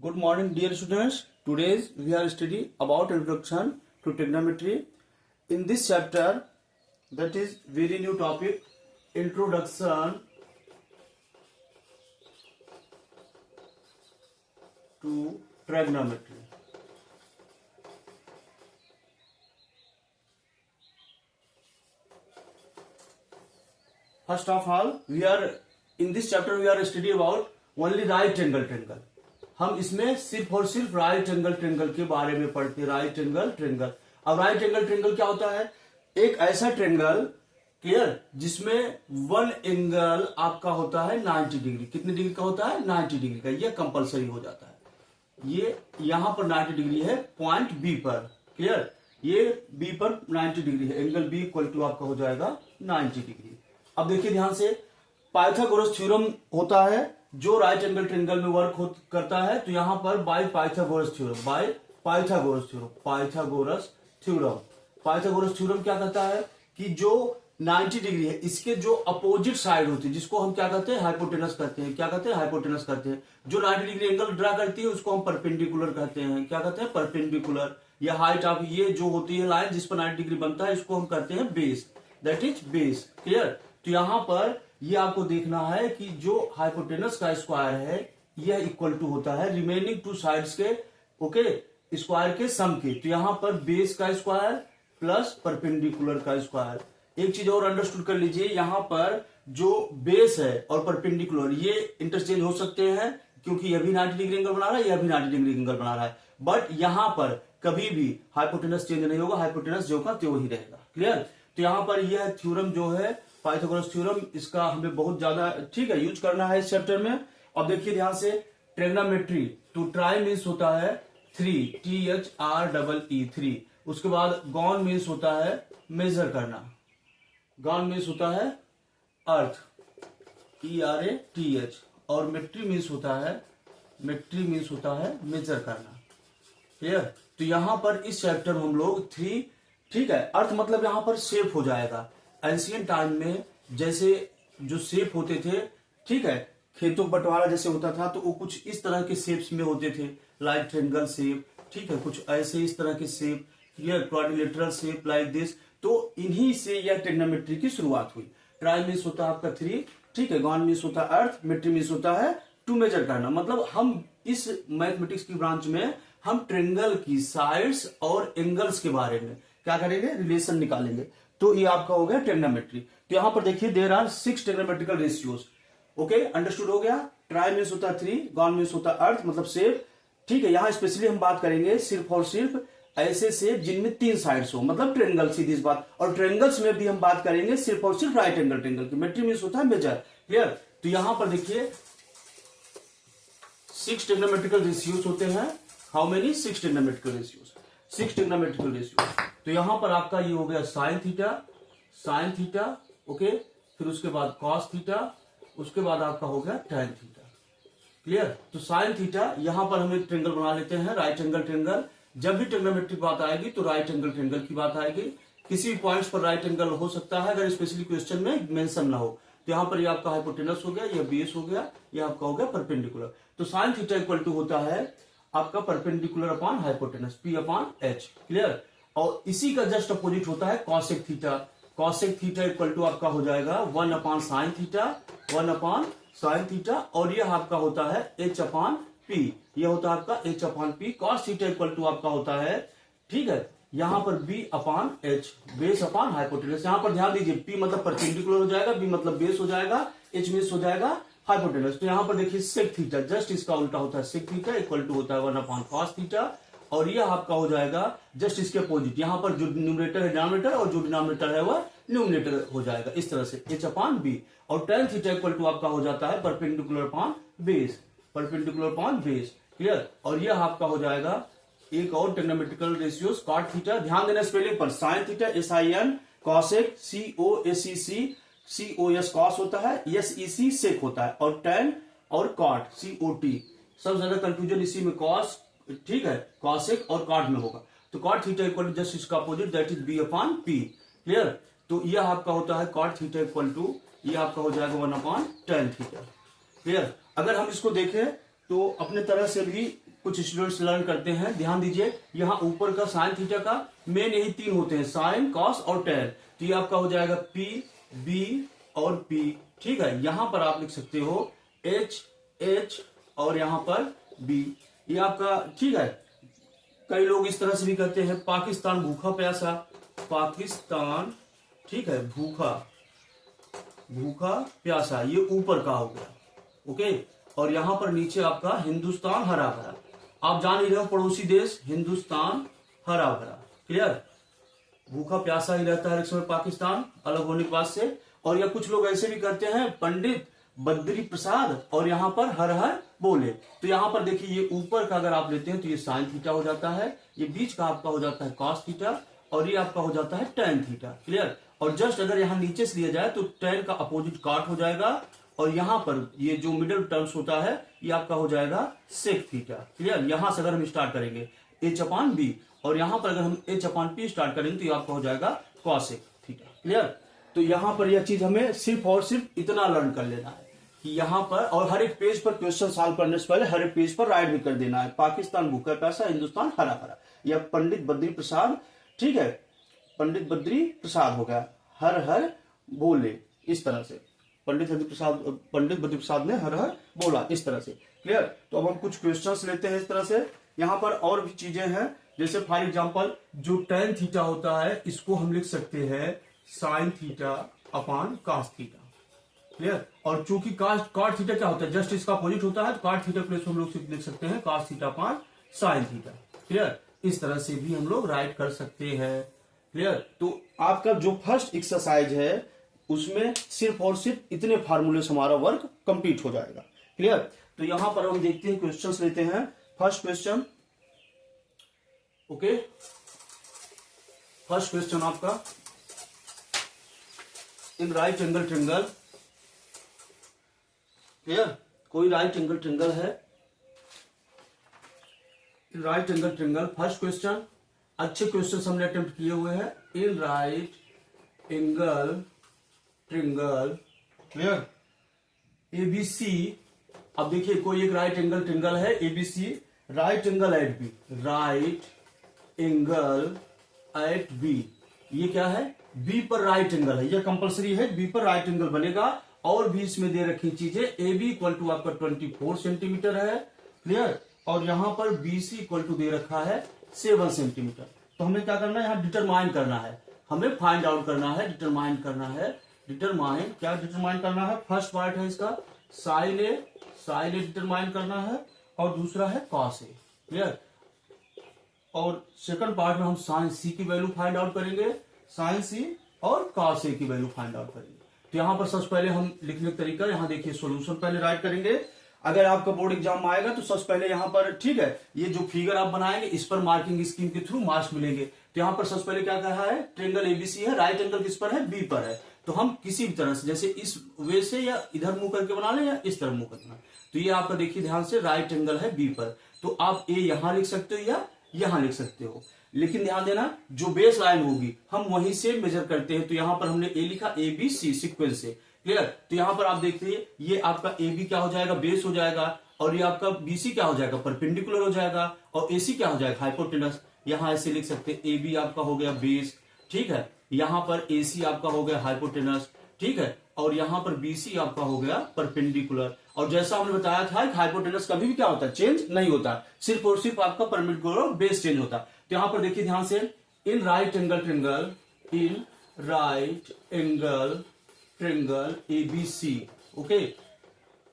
Good morning, dear students. Today we are studying about introduction to trigonometry. In this chapter, that is very new topic, introduction to trigonometry. First of all, we are in this chapter we are studying about only right angle triangle. हम इसमें सिर्फ और सिर्फ right angle triangle के बारे में पढ़ते हैं। Right angle triangle. अब राइट एंगल ट्रायंगल क्या होता है? एक ऐसा ट्रायंगल, क्लियर, जिसमें वन एंगल आपका होता है 90 डिग्री। कितने डिग्री का होता है? 90 डिग्री का। ये कंपलसरी हो जाता है। ये यहां पर 90 डिग्री है पॉइंट बी पर, क्लियर। ये बी पर 90 डिग्री है। एंगल बी इक्वल टू आपका हो जाएगा 90 डिग्री। अब देखिए ध्यान से, पाइथागोरस थ्योरम होता है जो राइट एंगल ट्रायंगल में वर्क करता है। तो यहां पर by Pythagoras theorem, by Pythagoras theorem, Pythagoras theorem. Pythagoras theorem क्या कहता है कि जो 90 डिग्री है, इसके जो अपोजिट साइड होती है, जिसको हम क्या कहते हैं? हाइपोटेनस कहते हैं। क्या कहते हैं? हाइपोटेनस कहते हैं। जो 90 डिग्री एंगल ड्रा करती है उसको हम परपेंडिकुलर कहते हैं। क्या कहते हैं? परपेंडिकुलर। या हाइट ऑफ ये जो होती है लाइन जिस पर 90 डिग्री बनता है, इसको हम कहते हैं base. That is base, clear. तो यहां पर ये आपको देखना है कि जो हाइपोटेनस का स्क्वायर है यह इक्वल टू होता है रिमेनिंग टू साइड्स के, ओके, स्क्वायर के सम के। तो यहां पर बेस का स्क्वायर प्लस परपेंडिकुलर का स्क्वायर। एक चीज और अंडरस्टूड कर लीजिए, यहां पर जो बेस है और परपेंडिकुलर ये इंटरचेंज हो सकते हैं, क्योंकि यह भी 90 डिग्री एंगल बना रहा है, यह भी 90 डिग्री एंगल बना रहा है। बट यहां पर कभी भी हाइपोटेनस चेंज नहीं होगा। हाइपोटेनस जो का त्यो ही रहेगा, क्लियर। तो यहां पर यह थ्योरम जो है पाइथागोरस थ्योरम, इसका हमें बहुत ज्यादा, ठीक है, यूज करना है इस चैप्टर में। अब देखिए ध्यान से, ट्रिग्नोमेट्री टू ट्राई मीन्स होता है 3, THREE 3। उसके बाद गॉन मीन्स होता है मेजर करना। गॉन मीन्स होता है अर्थ, ERATH। और मेट्री मीन्स होता है, मेट्री मीन्स होता है मेजर करना, क्लियर। तो यहां पर इस चैप्टर में हम लोग 3, ठीक है, अर्थ मतलब यहां पर शेप हो जाएगा। एंशिएंट टाइम में जैसे जो शेप होते थे, ठीक है, खेतों का बंटवारा जैसे होता था, तो वो कुछ इस तरह के शेप्स में होते थे। लाइक ट्रायंगल शेप, ठीक है, कुछ ऐसे इस तरह के shape, clear, quadrilateral shape like this. तो इन्हीं से यह ट्रिग्नोमेट्री की शुरुआत हुई। ट्राई मीन्स होता है आपका 3, ठीक है, गॉन मीन्स होता है अर्थ, मेट्री मीन्स होता है टू मेजर करना। मतलब हम इस मैथमेटिक्स की ब्रांच में हम ट्रायंगल की साइड्स और एंगल्स के बारे में क्या करेंगे? रिलेशन निकालेंगे। तो ये आपका हो गया ट्रिग्नोमेट्री। तो यहां पर देखिए there are 6 trigonometrical ratios. Okay, understood हो गया। ट्राई मीन्स होता है 3, गॉन मीन्स होता है अर्थ मतलब शेप, ठीक है। यहां स्पेशली हम बात करेंगे सिर्फ और सिर्फ ऐसे शेप जिनमें 3 साइड्स हो, मतलब ट्रायंगल, सीधी बात। और ट्रायंगल्स में भी हम बात करेंगे सिर्फ और सिर्फ राइट एंगल ट्रायंगल की। मेट्री मीन्स होता है मेजर, क्लियर। तो यहां पर देखिए 6 ट्रिग्नोमेट्रिकल रेशियोज होते हैं। How many? 6 trigonometrical ratios, 6 trigonometrical ratios. तो यहां पर आपका ये हो गया sine theta, sine theta, okay, फिर उसके बाद कॉस थीटा, उसके बाद आपका हो गया टैन थीटा, क्लियर। तो साइन थीटा, यहां पर हम एक ट्रायंगल बना लेते हैं, राइट एंगल ट्रायंगल। जब भी ट्रिग्नोमेट्री बात आएगी तो राइट एंगल ट्रायंगल की बात आएगी। किसी भी पॉइंट्स पर राइट एंगल हो सकता है अगर स्पेशली क्वेश्चन में मेंशन ना हो। तो यहां पर ये आपका हाइपोटेनस हो गया, यह बेस हो गया, यह आपका हो गया परपेंडिकुलर। तो साइन थीटा इक्वल टू होता है आपका perpendicular upon hypotenuse, P upon H, clear. और इसी का जस्ट अपोजिट होता है cosec theta. Cosec theta equal to आपका हो जाएगा 1 upon sine theta, 1 upon sine theta. और यह आपका होता है H अपॉन P, यह होता है आपका H upon P। Cos theta equal to आपका होता है, ठीक है, यहां पर B upon H, base upon hypotenuse. यहां पर ध्यान दीजिए, P मतलब परपेंडिकुलर हो जाएगा, B मतलब बेस हो जाएगा, H मीन्स हो जाएगा हाइपोटेनस। तो यहां पर देखिए सेक थीटा, जस्ट इसका उल्टा होता है, सेक थीटा इक्वल टू होता है 1 अपॉन कॉस थीटा। और यह आपका हो जाएगा जस्ट इसके अपोजिट, यहां पर जो न्यूमरेटर है डिनोमिनेटर और जो डिनोमिनेटर है वह न्यूमरेटर हो जाएगा, इस तरह से H अपॉन B। और tan थीटा इक्वल टू आपका हो जाता है perpendicular upon base, perpendicular upon base, clear. और यह आपका हो जाएगा एक और ट्रिग्नोमेट्रिकल रेशियोज कॉट थीटा। ध्यान देना स्पेलिंग पर, sine theta SIN, cosec COSEC, COS cos होता है, SEC सेक होता है, और टैन और कॉट COT। सबसे ज्यादा कंफ्यूजन इसी में कॉस, ठीक है, कॉसेक और कॉट में होगा। तो cot theta equal to just इसका opposite, that is B upon P, clear. तो यह आपका होता है कॉट थीटा इक्वल टू, यह आपका हो जाएगा 1 अपॉन टैन थीटा, क्लियर। अगर हम इसको देखें तो अपने तरह से भी कुछ स्टूडेंट्स लर्न करते हैं। ध्यान दीजिए, यहाँ ऊपर का साइन थीटा का मेन यही तीन होते हैं, साइन, कॉस और टैन। तो ये आपका हो जाएगा पी, बी और पी। ठीक है, यहां पर आप लिख सकते हो एच, एच और यहां पर बी, ये आपका। ठीक है, कई लोग इस तरह से भी करते हैं, पाकिस्तान भूखा प्यासा, पाकिस्तान, ठीक है, भूखा, भूखा प्यासा, ये ऊपर का हो गया। ओके, और यहां पर नीचे आपका हिंदुस्तान हरा भरा। आप जान ही रहे हो पड़ोसी देश हिंदुस्तान हरा भरा। क्लियर, भूखा प्यासा ही रहता है एक समय पाकिस्तान अलग होने के बाद से। और या कुछ लोग ऐसे भी करते हैं, पंडित बद्री प्रसाद और यहाँ पर हर हर बोले। तो यहाँ पर देखिए, ये ऊपर का अगर आप लेते हैं तो ये साइन थीटा हो जाता है, ये बीच का आपका हो जाता है कॉस थीटा और ये आपका हो जाता है टैन थीटा। क्लियर, और जस्ट अगर यहाँ नीचे से लिया जाए तो टैन का अपोजिट काट हो जाएगा और यहाँ पर ये जो मिडिल टर्म्स होता है ये आपका हो जाएगा सेक थीटा। क्लियर, यहां से अगर हम स्टार्ट करेंगे एच अपान बी और यहां पर अगर हम एच अपान पी स्टार्ट करेंगे तो ये आपका हो जाएगा कॉसेक थीटा। क्लियर, तो यहां पर यह चीज हमें सिर्फ और सिर्फ इतना लर्न कर लेना है कि यहां पर, और हर एक पेज पर क्वेश्चन सॉल्व करने से पहले हर एक पेज पर राइट भी कर देना है। पाकिस्तान भूखा प्यासा, हिंदुस्तान हरा भरा, या पंडित बद्री प्रसाद, ठीक है, पंडित बद्री प्रसाद हो गया, हर हर बोले, इस तरह से पंडित बद्री प्रसाद ने हर हर बोला, इस तरह से। क्लियर, तो अब हम कुछ क्वेश्चंस लेते हैं इस तरह से। यहां पर और भी चीजें हैं, जैसे फॉर एग्जांपल जो टैन थीटा होता है इसको हम लिख सकते हैं sine theta upon cos theta. Clear, और चूंकि कॉट थीटा क्या होता है, जस्ट इसका अपोजिट होता है, तो कॉट थीटा प्लेस हम लोग लिख सकते हैं cos theta upon sine theta. Clear, इस तरह से भी हम लोग राइट कर सकते हैं। क्लियर, तो आपका जो फर्स्ट एक्सरसाइज है उसमें सिर्फ और सिर्फ इतने फार्मूले से हमारा वर्क कंप्लीट हो जाएगा। क्लियर, तो यहां पर हम देखते हैं, क्वेश्चंस लेते हैं। First question, okay, first question आपका, in right angle triangle. Clear, कोई राइट एंगल ट्रायंगल है, in right angle triangle. First question, अच्छे क्वेश्चन हमने अटेम्प्ट किए हुए हैं। In right angle triangle, clear, ABC. अब देखिए, कोई एक राइट एंगल ट्रायंगल है ABC, right angle at B, right angle at B, ये क्या है, बी पर राइट एंगल है, ये कंपलसरी है, बी पर राइट एंगल बनेगा। और भी इसमें दे रखी चीजें, ए बी इक्वल टू आपका 24 सेंटीमीटर है। क्लियर, और यहां पर बीसी इक्वल टू दे रखा है 7 सेंटीमीटर। तो हमें क्या करना है, यहां डिटरमाइन करना है, हमें फाइंड आउट करना है, डिटरमाइन करना है। डिटरमाइन, क्या डिटरमाइन करना है, फर्स्ट पार्ट है इसका साइन ए डिटरमाइन करना है और दूसरा है कॉस ए। क्लियर, और सेकंड पार्ट में हम साइन सी की वैल्यू फाइंड आउट करेंगे, साइन सी और कॉस ए की वैल्यू फाइंड आउट करेंगे। तो यहां पर सबसे पहले हम लिखने का तरीका, यहां देखिए सोल्यूशन पहले राइट करेंगे। अगर आपका बोर्ड एग्जाम में आएगा तो सबसे पहले यहां पर, ठीक है, ये जो फिगर आप बनाएंगे इस पर मार्किंग स्कीम के थ्रू मार्क्स मिलेंगे। तो यहां पर सबसे पहले क्या कहा है, ट्रायंगल एबीसी है, राइट एंगल किस पर है, बी पर है। तो हम किसी भी तरह से, जैसे इस वे से या इधर मुंह करके बना लें या इस तरह मुंह करके बना, तो ये आपका देखिए ध्यान से राइट एंगल है बी पर। तो आप ए यहां लिख सकते हो या यहां लिख सकते हो, लेकिन ध्यान देना जो बेस लाइन होगी हम वहीं से मेजर करते हैं। तो यहां पर हमने ए लिखा, ए बी सी सीक्वेंस से। क्लियर, तो यहां पर आप देखते हैं ये आपका ए बी क्या हो जाएगा, बेस हो जाएगा, और ये आपका बीसी क्या हो जाएगा, परपेंडिकुलर हो जाएगा, और एसी क्या हो जाएगा, हाइपोटेनस। यहां ऐसे लिख सकते हैं, ए बी आपका हो गया बेस, ठीक है, यहां पर एसी आपका हो गया हाइपोटेनस, ठीक है, और यहां पर बीसी आपका हो गया परपेंडिकुलर। और जैसा हमने बताया था कि हाइपोटेनस कभी भी क्या होता है, चेंज नहीं होता, सिर्फ और सिर्फ आपका परपेंडिकुलर और बेस चेंज होता है। तो यहां पर देखिए ध्यान से, इन right angle triangle, in right angle triangle ABC, okay,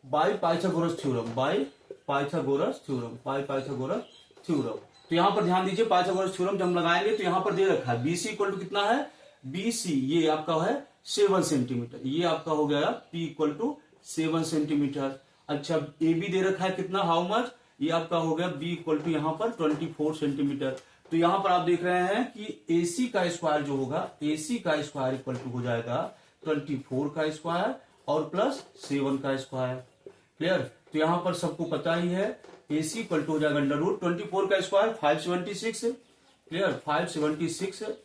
by Pythagoras theorem, by Pythagoras theorem, by Pythagoras theorem. तो यहां पर ध्यान दीजिए, पाइथागोरस थ्योरम जब हम लगाएंगे तो यहां पर दे रखा है बीसी इक्वल टू कितना है, बीसी ये आपका है 7 सेंटीमीटर, ये आपका हो गया पी इक्वल टू 7 सेंटीमीटर। अच्छा, ए बी दे रखा है कितना, हाउ मच, ये आपका हो गया बी इक्वल टू यहां पर 24 सेंटीमीटर। तो यहां पर आप देख रहे हैं कि एसी का स्क्वायर जो होगा, एसी का स्क्वायर इक्वल टू हो जाएगा 24 का स्क्वायर और प्लस 7 का स्क्वायर। क्लियर, तो यहां पर सबको पता ही है, एसी इक्वल टू हो जाएगा अंडर रूट 24 का स्क्वायर 576। क्लियर, 576,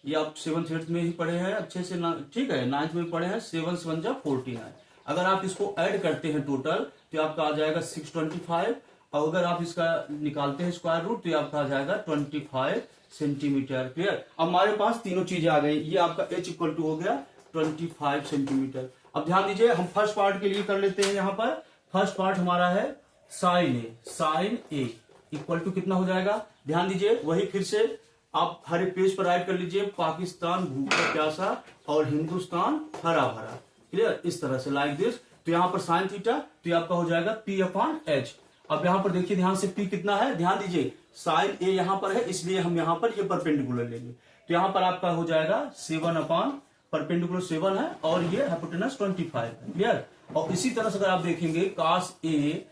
ये आप 7th में ही पढ़े हैं अच्छे से, ठीक है, 9th में पढ़े हैं, 7 7 जा 49। अगर आप इसको ऐड करते हैं टोटल तो आपका आ जाएगा 625, और अगर आप इसका निकालते हैं स्क्वायर रूट तो ये आपका आ जाएगा 25 सेंटीमीटर। क्लियर। अब हमारे पास तीनों चीजें आ गई। ये आपका h इक्वल टू हो गया 25 सेंटीमीटर। अब ध्यान दीजिए, हम फर्स्ट पार्ट के लिए कर लेते हैं। यहाँ पर फर्स्ट पार्ट हमारा है साइन ए इक्वल टू कितना हो जाएगा, ध्यान दीजिए, वही फिर से आप हर एक पेज पर राइट कर लीजिए, पाकिस्तान भूखा प्यासा और हिंदुस्तान हरा भरा। क्लियर, इस तरह से लाइक दिस। तो यहाँ पर साइन थीटा, तो ये आपका हो जाएगा P/H। अब यहाँ पर देखिए ध्यान से, P कितना है, ध्यान दीजिए, साइन ए यहाँ पर है, इसलिए हम यहाँ पर ये परपेंडिकुलर लेंगे। तो यहाँ पर आपका हो जाएगा 7 परपेंडिकुलर 7 है, और ये हाइपोटेनस 25 है। क्लियर। और इसी तरह से अगर आप देखेंगे कास ए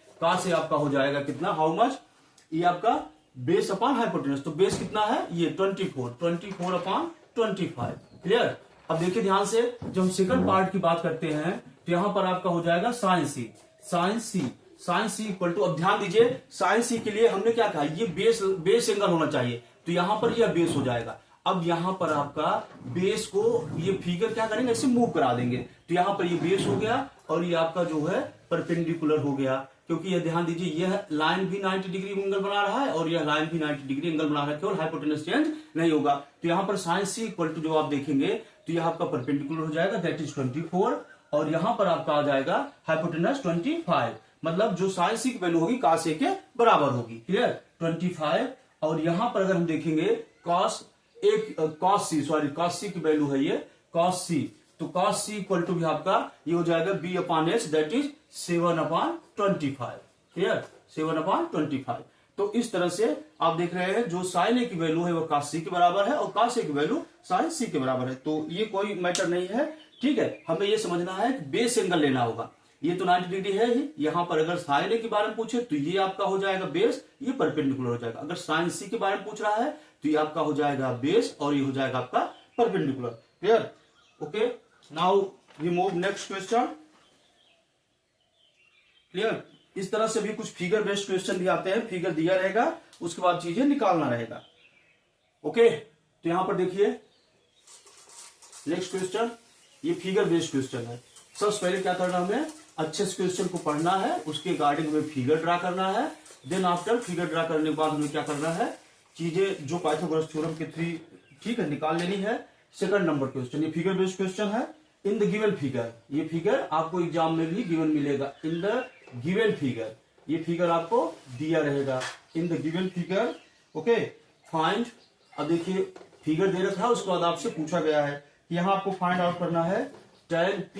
आपका हो जाएगा कितना, हाउ मच, ये आपका बेस अपॉन हाइपोटेनस, तो बेस कितना है ये 24/25। क्लियर। अब देखिए ध्यान से, जब हम सेकंड पार्ट की बात करते हैं तो यहां पर आपका हो जाएगा साइन सी इक्वल टू, अब ध्यान दीजिए, साइन सी के लिए हमने क्या कहा, ये बेस एंगल होना चाहिए, तो यहां पर यह बेस हो जाएगा। अब यहां पर आपका बेस को ये फिगर क्या करेंगे, ऐसे मूव करा देंगे, तो यहां पर ये बेस हो गया और ये आपका जो है परपेंडिकुलर हो गया, क्योंकि ये ध्यान दीजिए, यह लाइन भी 90 डिग्री एंगल बना रहा है और यह लाइन भी 90 डिग्री एंगल बना रहा है, केवल हाइपोटेनस चेंज नहीं होगा। तो यहाँ पर साइन सी इक्वल टू जो आप देखेंगे तो यह आपका परपेंडिकुलर हो जाएगा, दैट इज 24, और यहां पर आपका आ जाएगा हाइपोटेनस 25, मतलब जो साइन सी की वैल्यू होगी कॉस ए के बराबर होगी। क्लियर, 25। और यहां पर अगर हम देखेंगे कॉस सी की वैल्यू है ये कॉस सी, तो कॉस सी इक्वल टू भी आपका ये हो जाएगा B/H, दैट इज 7/25। क्लियर, 7/25। तो इस तरह से आप देख रहे हैं, जो साइन ए की वैल्यू है वो कॉस सी के बराबर है और कॉस ए की वैल्यू साइन सी के बराबर है। तो ये कोई मैटर नहीं है, ठीक है। हमें ये समझना है कि बेस एंगल लेना होगा। ये तो 90 डिग्री है ही, यहां पर अगर साइन ए के बारे में पूछे तो ये आपका हो जाएगा बेस, ये परपेंडिकुलर हो जाएगा। अगर साइन सी के बारे में पूछ रहा है तो ये आपका हो जाएगा बेस और ये हो जाएगा आपका perpendicular. Clear, okay. Now we move next question. Clear, इस तरह से भी कुछ फिगर बेस्ड क्वेश्चन भी आते हैं, फिगर दिया रहेगा, उसके बाद चीजें निकालना रहेगा। ओके, तो यहां पर देखिए नेक्स्ट क्वेश्चन, ये फिगर बेस्ड क्वेश्चन है। सबसे पहले क्या करना, हमें अच्छे से क्वेश्चन को पढ़ना है, उसके अकॉर्डिंग हमें फिगर ड्रा करना है। देन आफ्टर फिगर ड्रा करने के बाद हमें क्या करना है, चीजें जो पाइथागोरस थ्योरम के थ्री, ठीक है, निकाल लेनी है। सेकंड नंबर क्वेश्चन, ये फिगर बेस्ड क्वेश्चन है। इन द गिवन फिगर, ये फिगर आपको एग्जाम में भी गिवन मिलेगा। इन द गिवन फिगर, ये फिगर आपको दिया रहेगा। In the given figure, okay, find. अब देखिए फिगर दे रखा है, उसके बाद आपसे पूछा गया है कि यहां आपको फाइंड आउट करना है tan P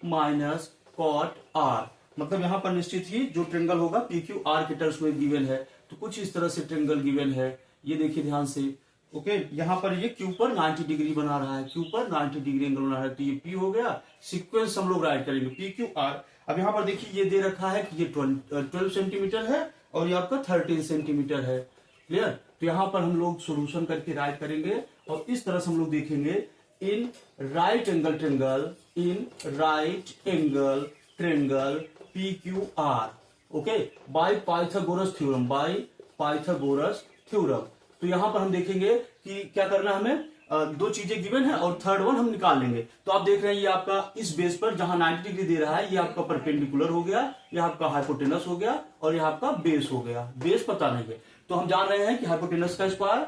minus cot R, मतलब यहां पर निश्चित ही जो ट्रेंगल होगा PQR के टर्म्स में गिवन है, तो कुछ इस तरह से ट्रेंगल गिवन है। ये देखिए ध्यान से, ओके, यहां पर ये Q पर 90 डिग्री बना रहा है, Q पर 90 डिग्री एंगल बना रहा है, तो ये P हो गया। सीक्वेंस हम लोग राइट करेंगे PQR। अब यहां पर देखिए ये दे रखा है कि ये 12 सेंटीमीटर है और ये आपका 13 सेंटीमीटर है। क्लियर, तो यहां पर हम लोग सोल्यूशन करके राइट करेंगे और इस तरह से हम लोग देखेंगे इन right angle triangle PQR, okay, by Pythagoras theorem. तो यहां पर हम देखेंगे कि क्या करना है, हमें दो चीजें गिवन है और थर्ड वन हम निकाल लेंगे। तो आप देख रहे हैं ये आपका इस बेस पर जहां 90 डिग्री दे रहा है, ये आपका परपेंडिकुलर हो गया, यह आपका हाइपोटेनस हो गया और यह आपका बेस हो गया। बेस पता नहीं है तो हम जान रहे हैं कि हाइपोटेनस का स्क्वायर,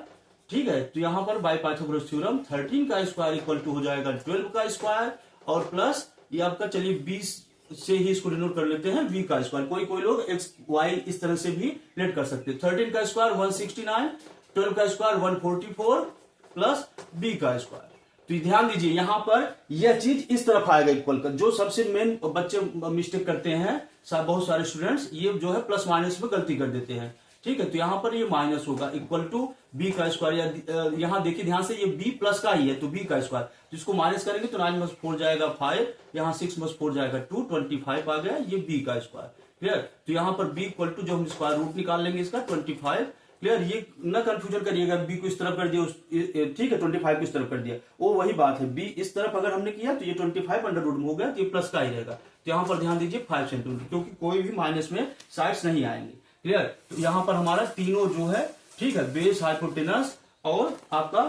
ठीक है, तो यहां पर बाय पाइथागोरस थ्योरम 13 का स्क्वायर इक्वल टू हो जाएगा 12 का स्क्वायर, और प्लस ये आपका, चलिए 20 से ही इसको डिनोट कर लेते हैं v का स्क्वायर। कोई लोग x y इस तरह से भी लेट कर सकते हैं। 13 का स्क्वायर 169, 12 का स्क्वायर 144 प्लस b का स्क्वायर। तो ध्यान दीजिए यहां पर यह चीज इस तरफ आएगा इक्वल का, जो सबसे मेन बच्चे मिस्टेक करते हैं, बहुत सारे स्टूडेंट्स ये जो है प्लस माइनस में गलती कर देते हैं, ठीक है। तो यहां पर ये माइनस होगा इक्वल टू b का स्क्वायर, यहां देखिए ध्यान से, ये b प्लस का ही है तो b का स्क्वायर, जिसको माइनस करेंगे तो 9 + 4 जाएगा 5, यहां 6 + 4 जाएगा 2, 25 आ गया, ये b का स्क्वायर। क्लियर, तो यहां पर b इक्वल टू जो हम स्क्वायर रूट निकाल लेंगे इसका 25। क्लियर, ये न कंफ्यूजन करिएगा, b को इस तरफ कर दिया, ठीक है, 25 को इस तरफ कर दिया, वो वही बात है, b इस तरफ अगर हमने किया तो ये 25 अंडर रूट में हो गया, तो ये प्लस का ही रहेगा। तो यहां पर ध्यान दीजिए 5 सेंटीमीटर, क्योंकि कोई भी माइनस में साइड्स नहीं आएंगे। क्लियर, तो यहां पर हमारा तीनों जो है, ठीक है, बेस, हाइपोटेनस और आपका,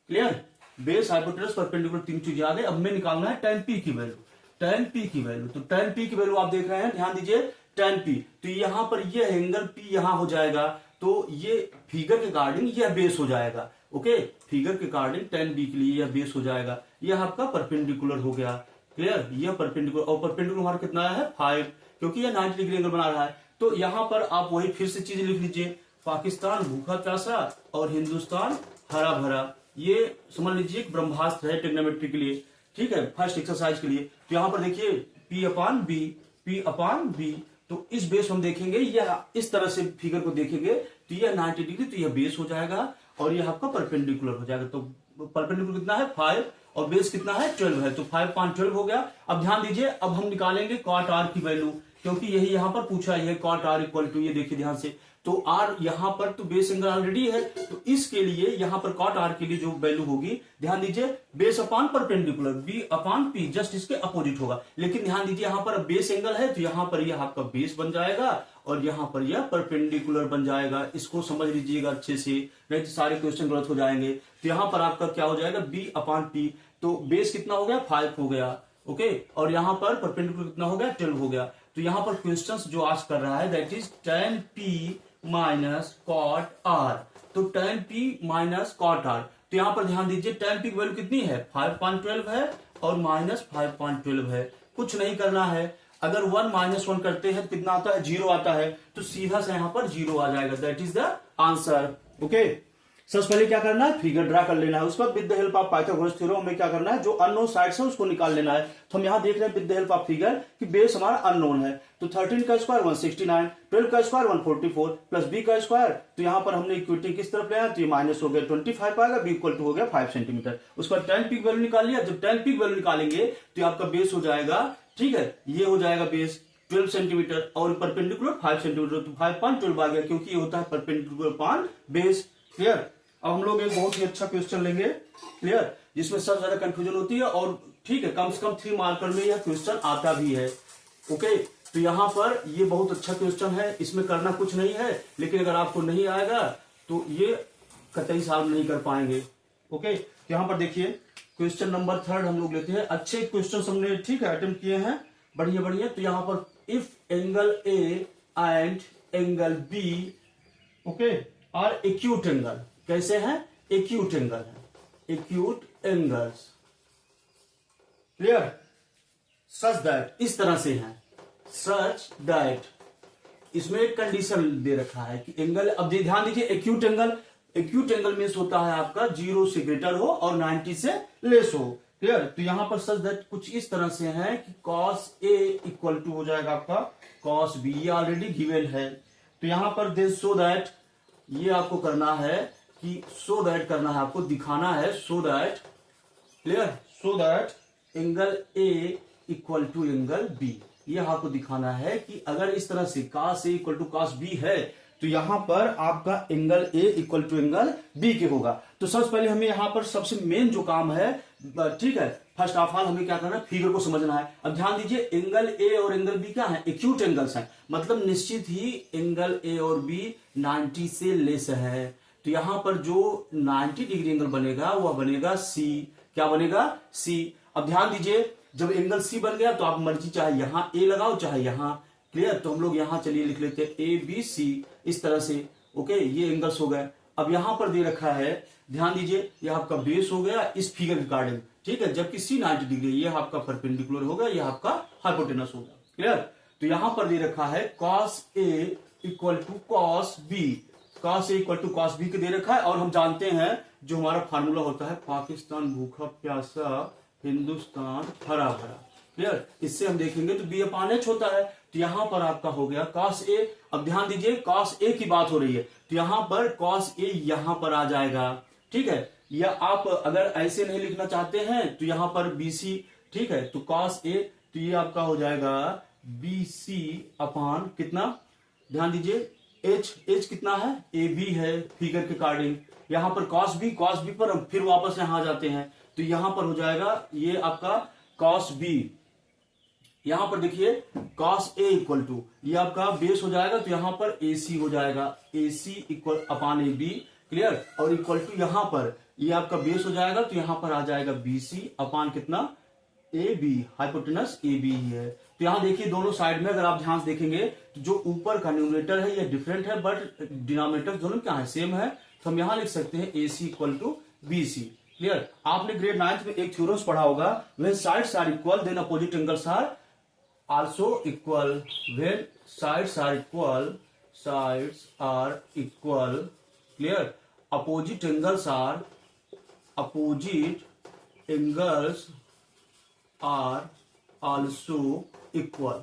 क्लियर, बेस, हाइपोटेनस, परपेंडिकुलर, तीन चीजें आ गई। अब हमें निकालना है tan P की वैल्यू। tan P की वैल्यू, तो tan P की वैल्यू आप देख रहे हैं, ध्यान दीजिए, tan P। तो यहाँ पर ये एंगल P यहाँ हो जाएगा, तो ये फिगर के अकॉर्डिंग यह बेस हो जाएगा। ओके, फिगर के अकॉर्डिंग tan B के लिए यह बेस हो जाएगा। यह आपका परपेंडिकुलर हो गया। क्लियर, यह परपेंडिकुलर, और परपेंडिकुलर हमारा कितना है 5, क्योंकि यह 90 डिग्री एंगल बना रहा है। तो यहाँ पर आप वही फिर से चीज लिख लीजिए, पाकिस्तान भूखा प्यासा और हिंदुस्तान हरा भरा। ये समझ लीजिए एक ब्रह्मास्त्र है ट्रिग्नोमेट्री के लिए, ठीक है, फर्स्ट एक्सरसाइज के लिए। तो यहाँ पर देखिए P अपान बी, P अपान बी, तो इस बेस हम देखेंगे, यह इस तरह से फिगर को देखेंगे तो यह 90 डिग्री, तो यह बेस हो जाएगा और यह आपका परपेंडिकुलर हो जाएगा। तो परपेंडिकुलर कितना है 5 और बेस कितना है 12 है, तो 5 5 12 हो गया। अब ध्यान दीजिए, अब हम निकालेंगे कॉट आर की वैल्यू, क्योंकि यही यहाँ पर पूछा है कॉट आर इक्वल टू, ये देखिए ध्यान से, तो आर यहाँ पर तो बेस एंगल ऑलरेडी है, तो इसके लिए यहाँ पर कॉट आर के लिए जो वैल्यू होगी, ध्यान दीजिए बेस अपान परपेंडिकुलर, बी अपान पी, जस्ट इसके अपोजिट होगा। लेकिन ध्यान दीजिए यहाँ पर बेस एंगल है, तो यहाँ पर यह आपका बेस बन जाएगा और यहाँ पर यह परपेंडिकुलर बन जाएगा। इसको समझ लीजिएगा अच्छे से, नहीं तो सारे क्वेश्चन गलत हो जाएंगे। तो यहाँ पर आपका क्या हो जाएगा, बी अपान पी, तो बेस कितना हो गया 5 हो गया। ओके, और यहाँ पर परपेंडिकुलर कितना हो गया 12 हो गया। तो यहाँ पर क्वेश्चंस जो आज कर रहा है that is tan P minus cot R, तो tan P minus cot R. तो यहाँ पर ध्यान दीजिए tan P की वैल्यू कितनी है 5.12 है और माइनस 5.12 है। कुछ नहीं करना है, अगर 1 माइनस 1 करते हैं तो कितना आता है 0 आता है, तो सीधा से यहाँ पर 0 आ जाएगा, that is the answer. Okay, सबसे पहले क्या करना है, फिगर ड्रा कर लेना है, उसके बाद with the help of Pythagoras theorem हमें क्या करना है, जो अननोन साइड्स है उसको निकाल लेना है। तो हम यहाँ देख रहे हैं with the help of figure कि बेस हमारा अननोन है, तो 13 का स्क्वायर 169, 12 का स्क्वायर 144 प्लस बी का स्क्वायर, तो यहाँ पर हमने इक्विटी किस तरफ ले आया, तो ये माइनस हो गया 25 आएगा, बी इक्वल टू हो गया 5 सेंटीमीटर। उसके बाद tan P की वैल्यू निकाल लिया, जब tan P की वैल्यू निकालेंगे तो आपका बेस हो जाएगा, ठीक है, ये हो जाएगा बेस 12 सेंटीमीटर और परपेंडिकुलर 5 सेंटीमीटर, तो 5.12 आ गया, क्योंकि ये होता है परपेंडिकुलर पान बेस। क्लियर, अब हम लोग एक बहुत ही अच्छा क्वेश्चन लेंगे, क्लियर, जिसमें सबसे ज्यादा कंफ्यूजन होती है और ठीक है, कम से कम 3 मार्कर में यह क्वेश्चन आता भी है। ओके, तो यहाँ पर ये बहुत अच्छा क्वेश्चन है, इसमें करना कुछ नहीं है, लेकिन अगर आपको नहीं आएगा तो ये कतई सॉल्व नहीं कर पाएंगे। ओके, तो यहाँ पर देखिए क्वेश्चन नंबर 3 हम लोग लेते हैं। अच्छे क्वेश्चन हमने, ठीक है, अटेम्प्ट किए हैं, बढ़िया बढ़िया। तो यहाँ पर if angle A and angle B, okay, are acute angle, कैसे हैं, एक्यूट एंगल है, acute angles, clear, such that, इस तरह से हैं, सच दैट, इसमें एक कंडीशन दे रखा है कि एंगल, अब ध्यान दीजिए acute angle, acute angle means होता है आपका 0 से ग्रेटर हो और 90 से लेस हो। क्लियर, तो यहां पर सच दैट कुछ इस तरह से है कि cos A इक्वल टू हो जाएगा आपका cos B, ये ऑलरेडी गिवन है। तो यहां पर देन सो दैट, ये आपको करना है कि सो दैट करना है, आपको दिखाना है so that, clear, so that angle A equal to angle B, ये आपको दिखाना है कि अगर इस तरह से cos A equal to cos B है तो यहां पर आपका angle A equal to angle B के होगा। तो सबसे पहले हमें यहां पर सबसे मेन जो काम है, ठीक है, फर्स्ट ऑफ ऑल हमें क्या करना है, फिगर को समझना है। अब ध्यान दीजिए एंगल A और एंगल B क्या है, एक्यूट एंगल्स हैं, मतलब निश्चित ही एंगल A और B 90 से लेस है। तो यहां पर जो 90 डिग्री एंगल बनेगा वह बनेगा C, क्या बनेगा C। अब ध्यान दीजिए जब एंगल C बन गया तो आप मर्जी चाहे यहां A लगाओ चाहे यहां, क्लियर, तो हम लोग यहां चलिए लिख लेते हैं ABC इस तरह से। ओके, ये एंगल्स हो गए। अब यहां पर दे रखा है, ध्यान दीजिए, ये आपका बेस हो गया इस फिगर के अकॉर्डिंग, ठीक है, जबकि C 90 डिग्री, ये आपका परपेंडिकुलर होगा, ये आपका हाइपोटेनस होगा। क्लियर, तो यहां पर दे रखा है cos A equal to cos B, cos A equal to cos B के दे रखा है, और हम जानते हैं जो हमारा फार्मूला होता है, पाकिस्तान भूखा प्यासा हिंदुस्तान हरा भरा। क्लियर, इससे हम देखेंगे तो B अपान H होता है। तो यहां पर आपका हो गया cos A। अब ध्यान दीजिए cos A की बात हो रही है, तो यहां पर cos A यहां पर आ जाएगा, ठीक है, या आप अगर ऐसे नहीं लिखना चाहते हैं तो यहां पर BC, ठीक है, तो cos A, तो ये आपका हो जाएगा BC अपान कितना, ध्यान दीजिए H कितना है, AB है फिगर के अकॉर्डिंग, यहां पर cos B पर हम फिर वापस यहां आ जाते हैं, तो यहां पर हो जाएगा ये आपका cos B। यहां पर देखिए cos A इक्वल टू, ये आपका बेस हो जाएगा, तो यहां पर AC हो जाएगा, AC इक्वल अपान AB, क्लियर, और इक्वल टू यहां पर ये आपका बेस हो जाएगा, तो यहां पर आ जाएगा BC अपान कितना AB, हाइपोटेनस AB ही है। तो तो यहाँ देखिए दोनों साइड में अगर आप ध्यान से देखेंगे तो जो ऊपर का न्यूमरेटर है ये डिफरेंट है, बट डिनोमिनेटर दोनों क्या है, सेम है। तो हम यहाँ लिख सकते हैं AC equal to BC। Clear. आपने ग्रेड 9th में एक थ्योरम्स पढ़ा होगा, when sides are equal then opposite angles are also equal. When sides are equal, sides are equal, clear, opposite angles are, opposite angles are also equal.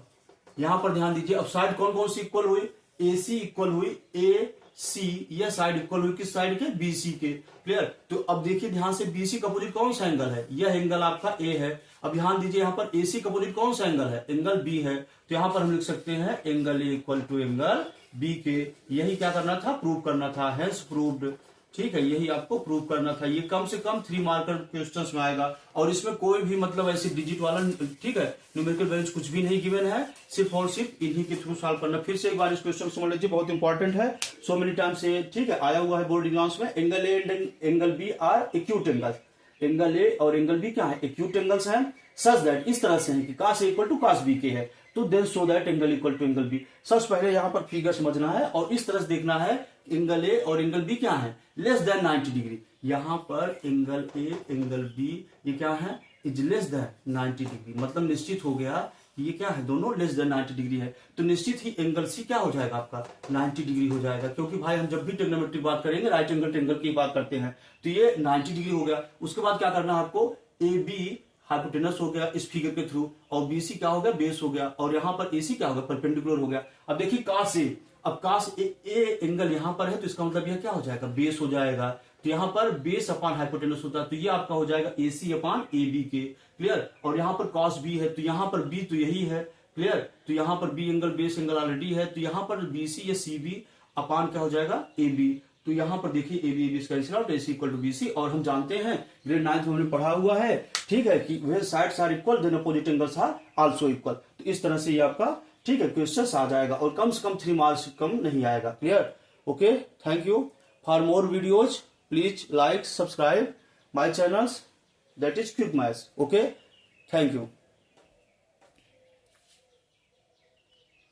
यहां पर ध्यान दीजिए, अब साइड कौन कौन सी इक्वल हुई, AC इक्वल हुई AC, यह साइड इक्वल हुई किस साइड के, BC के। क्लियर। तो अब देखिए ध्यान से, BC का अपोजिट कौन सा एंगल है, यह एंगल आपका A है। अब ध्यान दीजिए यहां पर AC का अपोजिट कौन सा एंगल है, एंगल B है। तो यहां पर हम लिख सकते हैं angle A equal to angle B के। यही क्या करना था, प्रूव करना था, हेंस प्रूव्ड। ठीक है, यही आपको प्रूव करना था। ये कम से कम 3 मार्कर क्वेश्चंस में आएगा, और इसमें कोई भी मतलब ऐसे डिजिट वाला, ठीक है, न्यूमेरिकल वैल्यूज कुछ भी नहीं गिवन है, सिर्फ और सिर्फ इन्हीं के थ्रू सॉल्व करना। फिर से एक बार इस क्वेश्चन को समझ लीजिए, बहुत इंपॉर्टेंट है, सो मेनी टाइम से, ठीक है, आया हुआ है बोर्ड एग्जाम्स में। Angle A and angle B are acute angles. Angle A और एंगल बी क्या है, एक्यूट एंगल्स हैं, सच दैट, इस तरह से है कि cos A equal to cos B के है, तो then so that angle equal to angle B. सबसे पहले यहाँ पर फिगर समझना है और इस तरह से देखना है, एंगल ए और एंगल बी क्या है, लेस देन 90 डिग्री। यहाँ पर एंगल ए एंगल बी ये क्या है, इज लेस देन 90 डिग्री, मतलब निश्चित हो गया कि ये क्या है, दोनों लेस देन 90 डिग्री है। तो निश्चित ही एंगल सी क्या हो जाएगा आपका, 90 डिग्री हो जाएगा, क्योंकि भाई हम जब भी ट्रिग्नोमेट्री बात करेंगे राइट एंगल ट्रायंगल की बात करते हैं, तो ये 90 डिग्री हो गया। उसके बाद क्या करना है आपको, AB हाइपोटेनस हो गया इस फिगर के थ्रू, और BC क्या हो गया, बेस हो गया, और यहाँ पर AC क्या हो गया, परपेंडिकुलर हो गया। अब देखिए cos A, अब cos A एंगल यहाँ पर है, तो इसका मतलब यह क्या हो जाएगा, बेस हो जाएगा। तो यहाँ पर बेस अपान हाइपोटेनस होता है, तो ये आपका हो जाएगा AC अपान AB के। क्लियर। और यहाँ पर cos B है, तो यहाँ पर B तो यही है। क्लियर। तो यहाँ पर B angle base angle already है, तो यहाँ पर BC या CB अपान क्या हो जाएगा, AB। तो यहाँ पर देखिए AB cancel out, AC equal to BC, और हम जानते हैं ग्रेड 9th में हमने पढ़ा हुआ है, ठीक है, कि when sides are equal then opposite angles are also equal. तो इस तरह से ये आपका, ठीक है, क्वेश्चन आ जाएगा, और कम से कम 3 मार्क्स कम नहीं आएगा। Clear. Okay, thank you. For more videos please like subscribe my channels, that is quick maths. Okay, thank you.